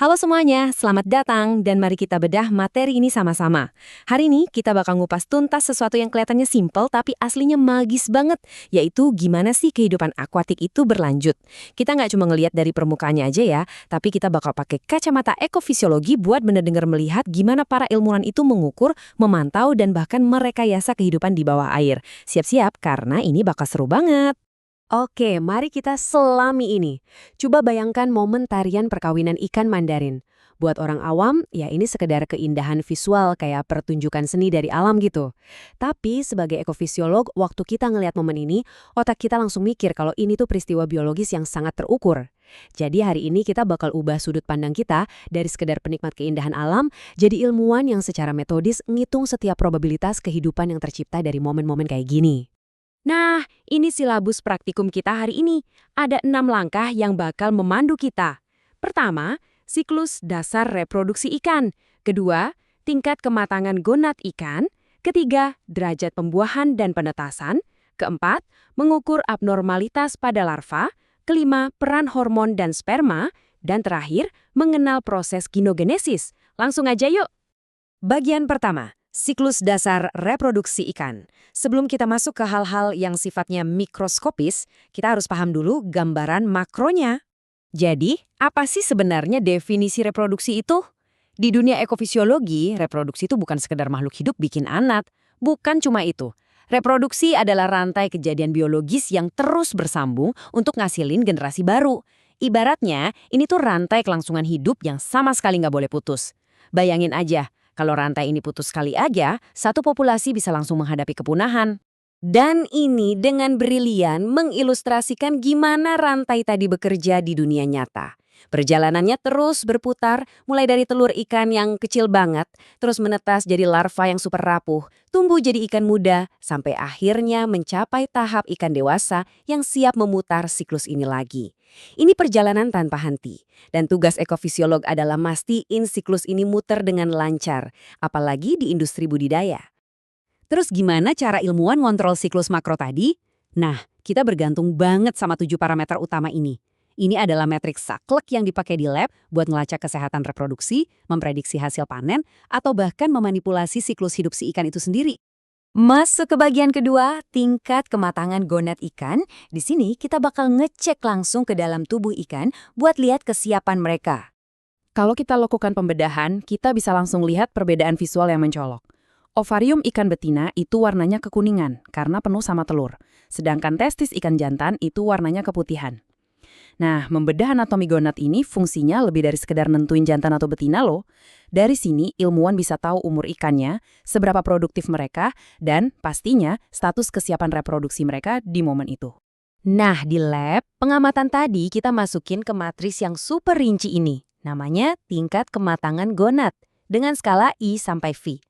Halo semuanya, selamat datang dan mari kita bedah materi ini sama-sama. Hari ini kita bakal ngupas tuntas sesuatu yang kelihatannya simpel tapi aslinya magis banget, yaitu gimana sih kehidupan akuatik itu berlanjut. Kita nggak cuma ngelihat dari permukaannya aja ya, tapi kita bakal pakai kacamata ekofisiologi buat benar-benar melihat gimana para ilmuwan itu mengukur, memantau, dan bahkan merekayasa kehidupan di bawah air. Siap-siap karena ini bakal seru banget. Oke, mari kita selami ini. Coba bayangkan momen tarian perkawinan ikan mandarin. Buat orang awam, ya ini sekedar keindahan visual kayak pertunjukan seni dari alam gitu. Tapi sebagai ekofisiolog, waktu kita ngelihat momen ini, otak kita langsung mikir kalau ini tuh peristiwa biologis yang sangat terukur. Jadi hari ini kita bakal ubah sudut pandang kita dari sekedar penikmat keindahan alam, jadi ilmuwan yang secara metodis ngitung setiap probabilitas kehidupan yang tercipta dari momen-momen kayak gini. Nah, ini silabus praktikum kita hari ini. Ada 6 langkah yang bakal memandu kita. Pertama, siklus dasar reproduksi ikan. Kedua, tingkat kematangan gonad ikan. Ketiga, derajat pembuahan dan penetasan. Keempat, mengukur abnormalitas pada larva. Kelima, peran hormon dan sperma. Dan terakhir, mengenal proses ginogenesis. Langsung aja yuk. Bagian pertama. Siklus dasar reproduksi ikan. Sebelum kita masuk ke hal-hal yang sifatnya mikroskopis, kita harus paham dulu gambaran makronya. Jadi, apa sih sebenarnya definisi reproduksi itu? Di dunia ekofisiologi, reproduksi itu bukan sekedar makhluk hidup bikin anak. Bukan cuma itu. Reproduksi adalah rantai kejadian biologis yang terus bersambung untuk ngasilin generasi baru. Ibaratnya, ini tuh rantai kelangsungan hidup yang sama sekali nggak boleh putus. Bayangin aja, kalau rantai ini putus sekali aja, satu populasi bisa langsung menghadapi kepunahan. Dan ini dengan brilian mengilustrasikan gimana rantai tadi bekerja di dunia nyata. Perjalanannya terus berputar, mulai dari telur ikan yang kecil banget, terus menetas jadi larva yang super rapuh, tumbuh jadi ikan muda, sampai akhirnya mencapai tahap ikan dewasa yang siap memutar siklus ini lagi. Ini perjalanan tanpa henti, dan tugas ekofisiolog adalah mastiin siklus ini muter dengan lancar, apalagi di industri budidaya. Terus gimana cara ilmuwan ngontrol siklus makro tadi? Nah, kita bergantung banget sama 7 parameter utama ini. Ini adalah metrik saklek yang dipakai di lab buat ngelacak kesehatan reproduksi, memprediksi hasil panen, atau bahkan memanipulasi siklus hidup si ikan itu sendiri. Masuk ke bagian kedua, tingkat kematangan gonad ikan. Di sini kita bakal ngecek langsung ke dalam tubuh ikan buat lihat kesiapan mereka. Kalau kita lakukan pembedahan, kita bisa langsung lihat perbedaan visual yang mencolok. Ovarium ikan betina itu warnanya kekuningan karena penuh sama telur, sedangkan testis ikan jantan itu warnanya keputihan. Nah, membedah anatomi gonad ini fungsinya lebih dari sekedar nentuin jantan atau betina loh. Dari sini, ilmuwan bisa tahu umur ikannya, seberapa produktif mereka, dan pastinya status kesiapan reproduksi mereka di momen itu. Nah, di lab, pengamatan tadi kita masukin ke matris yang super rinci ini. Namanya tingkat kematangan gonad, dengan skala I sampai V.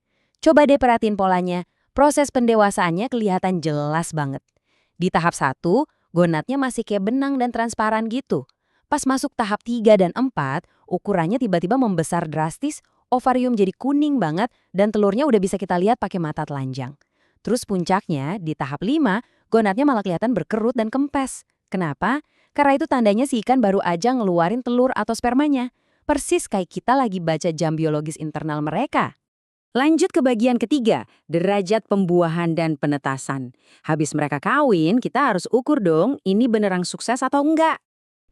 Coba deh perhatiin polanya, proses pendewasaannya kelihatan jelas banget. Di tahap 1, gonadnya masih kayak benang dan transparan gitu. Pas masuk tahap 3 dan 4, ukurannya tiba-tiba membesar drastis, ovarium jadi kuning banget, dan telurnya udah bisa kita lihat pakai mata telanjang. Terus puncaknya, di tahap 5, gonadnya malah kelihatan berkerut dan kempes. Kenapa? Karena itu tandanya si ikan baru aja ngeluarin telur atau spermanya. Persis kayak kita lagi baca jam biologis internal mereka. Lanjut ke bagian ketiga, derajat pembuahan dan penetasan. Habis mereka kawin, kita harus ukur dong ini beneran sukses atau enggak.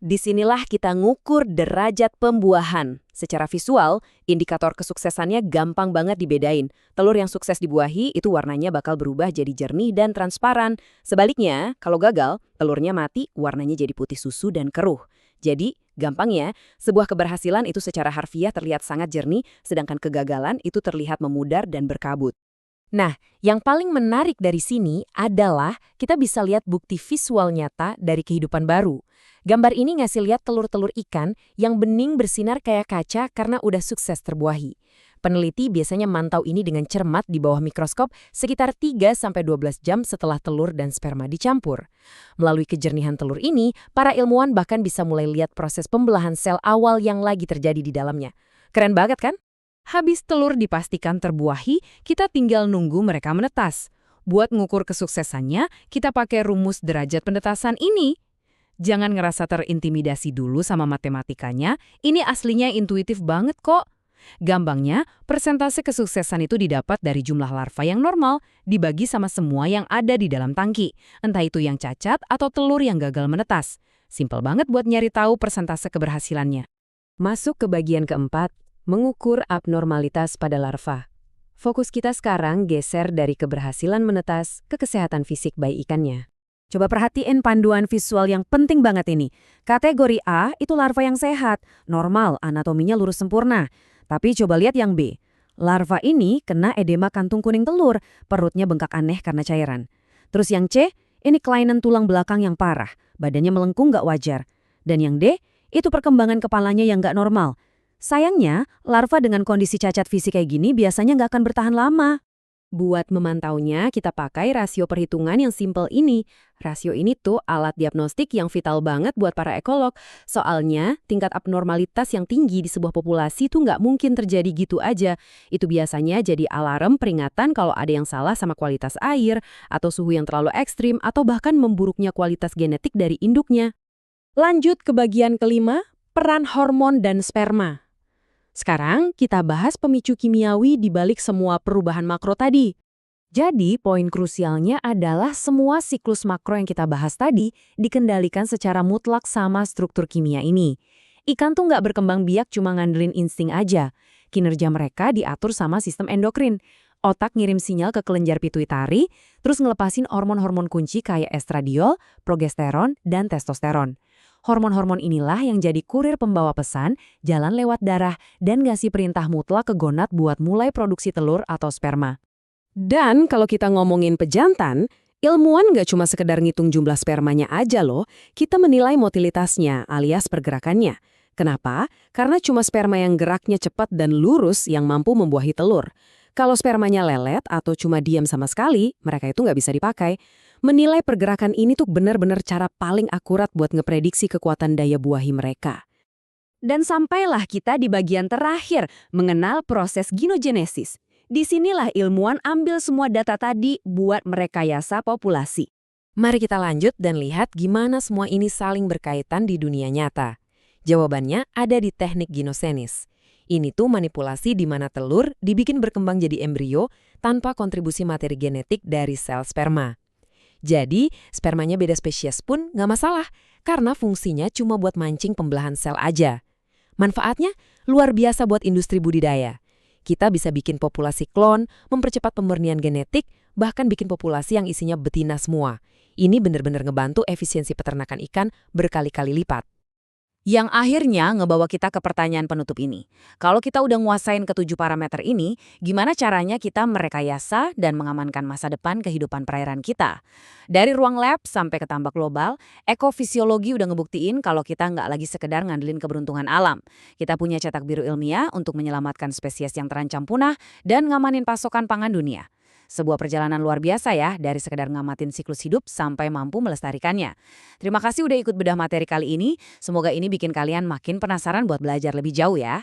Disinilah kita ngukur derajat pembuahan. Secara visual, indikator kesuksesannya gampang banget dibedain. Telur yang sukses dibuahi itu warnanya bakal berubah jadi jernih dan transparan. Sebaliknya, kalau gagal, telurnya mati, warnanya jadi putih susu dan keruh. Jadi, gampangnya, sebuah keberhasilan itu secara harfiah terlihat sangat jernih, sedangkan kegagalan itu terlihat memudar dan berkabut. Nah, yang paling menarik dari sini adalah kita bisa lihat bukti visual nyata dari kehidupan baru. Gambar ini ngasih lihat telur-telur ikan yang bening bersinar kayak kaca karena udah sukses terbuahi. Peneliti biasanya mantau ini dengan cermat di bawah mikroskop sekitar 3-12 jam setelah telur dan sperma dicampur. Melalui kejernihan telur ini, para ilmuwan bahkan bisa mulai lihat proses pembelahan sel awal yang lagi terjadi di dalamnya. Keren banget kan? Habis telur dipastikan terbuahi, kita tinggal nunggu mereka menetas. Buat ngukur kesuksesannya, kita pakai rumus derajat penetasan ini. Jangan ngerasa terintimidasi dulu sama matematikanya, ini aslinya intuitif banget kok. Gampangnya, persentase kesuksesan itu didapat dari jumlah larva yang normal, dibagi sama semua yang ada di dalam tangki, entah itu yang cacat atau telur yang gagal menetas. Simpel banget buat nyari tahu persentase keberhasilannya. Masuk ke bagian keempat, mengukur abnormalitas pada larva. Fokus kita sekarang geser dari keberhasilan menetas ke kesehatan fisik bayi ikannya. Coba perhatiin panduan visual yang penting banget ini. Kategori A itu larva yang sehat, normal, anatominya lurus sempurna. Tapi coba lihat yang B. Larva ini kena edema kantung kuning telur, perutnya bengkak aneh karena cairan. Terus yang C, ini kelainan tulang belakang yang parah, badannya melengkung nggak wajar. Dan yang D, itu perkembangan kepalanya yang nggak normal. Sayangnya, larva dengan kondisi cacat fisik kayak gini biasanya nggak akan bertahan lama. Buat memantaunya, kita pakai rasio perhitungan yang simpel ini. Rasio ini tuh alat diagnostik yang vital banget buat para ekolog. Soalnya, tingkat abnormalitas yang tinggi di sebuah populasi tuh nggak mungkin terjadi gitu aja. Itu biasanya jadi alarm peringatan kalau ada yang salah sama kualitas air, atau suhu yang terlalu ekstrim, atau bahkan memburuknya kualitas genetik dari induknya. Lanjut ke bagian kelima, peran hormon dan sperma. Sekarang kita bahas pemicu kimiawi di balik semua perubahan makro tadi. Jadi, poin krusialnya adalah semua siklus makro yang kita bahas tadi dikendalikan secara mutlak sama struktur kimia ini. Ikan tuh nggak berkembang biak cuma ngandelin insting aja. Kinerja mereka diatur sama sistem endokrin. Otak ngirim sinyal ke kelenjar pituitari, terus ngelepasin hormon-hormon kunci kayak estradiol, progesteron, dan testosteron. Hormon-hormon inilah yang jadi kurir pembawa pesan, jalan lewat darah, dan ngasih perintah mutlak ke gonad buat mulai produksi telur atau sperma. Dan kalau kita ngomongin pejantan, ilmuwan nggak cuma sekedar ngitung jumlah spermanya aja loh, kita menilai motilitasnya alias pergerakannya. Kenapa? Karena cuma sperma yang geraknya cepat dan lurus yang mampu membuahi telur. Kalau spermanya lelet atau cuma diam sama sekali, mereka itu nggak bisa dipakai. Menilai pergerakan ini tuh benar-benar cara paling akurat buat ngeprediksi kekuatan daya buahi mereka. Dan sampailah kita di bagian terakhir, mengenal proses ginogenesis. Disinilah ilmuwan ambil semua data tadi buat merekayasa populasi. Mari kita lanjut dan lihat gimana semua ini saling berkaitan di dunia nyata. Jawabannya ada di teknik ginosenis. Ini tuh manipulasi di mana telur dibikin berkembang jadi embrio tanpa kontribusi materi genetik dari sel sperma. Jadi, spermanya beda spesies pun nggak masalah, karena fungsinya cuma buat mancing pembelahan sel aja. Manfaatnya luar biasa buat industri budidaya. Kita bisa bikin populasi klon, mempercepat pemurnian genetik, bahkan bikin populasi yang isinya betina semua. Ini benar-benar ngebantu efisiensi peternakan ikan berkali-kali lipat. Yang akhirnya ngebawa kita ke pertanyaan penutup ini. Kalau kita udah nguasain ke-7 parameter ini, gimana caranya kita merekayasa dan mengamankan masa depan kehidupan perairan kita? Dari ruang lab sampai ke tambak global, ekofisiologi udah ngebuktiin kalau kita nggak lagi sekedar ngandelin keberuntungan alam. Kita punya cetak biru ilmiah untuk menyelamatkan spesies yang terancam punah dan ngamanin pasokan pangan dunia. Sebuah perjalanan luar biasa ya, dari sekedar ngamatin siklus hidup sampai mampu melestarikannya. Terima kasih udah ikut bedah materi kali ini, semoga ini bikin kalian makin penasaran buat belajar lebih jauh ya.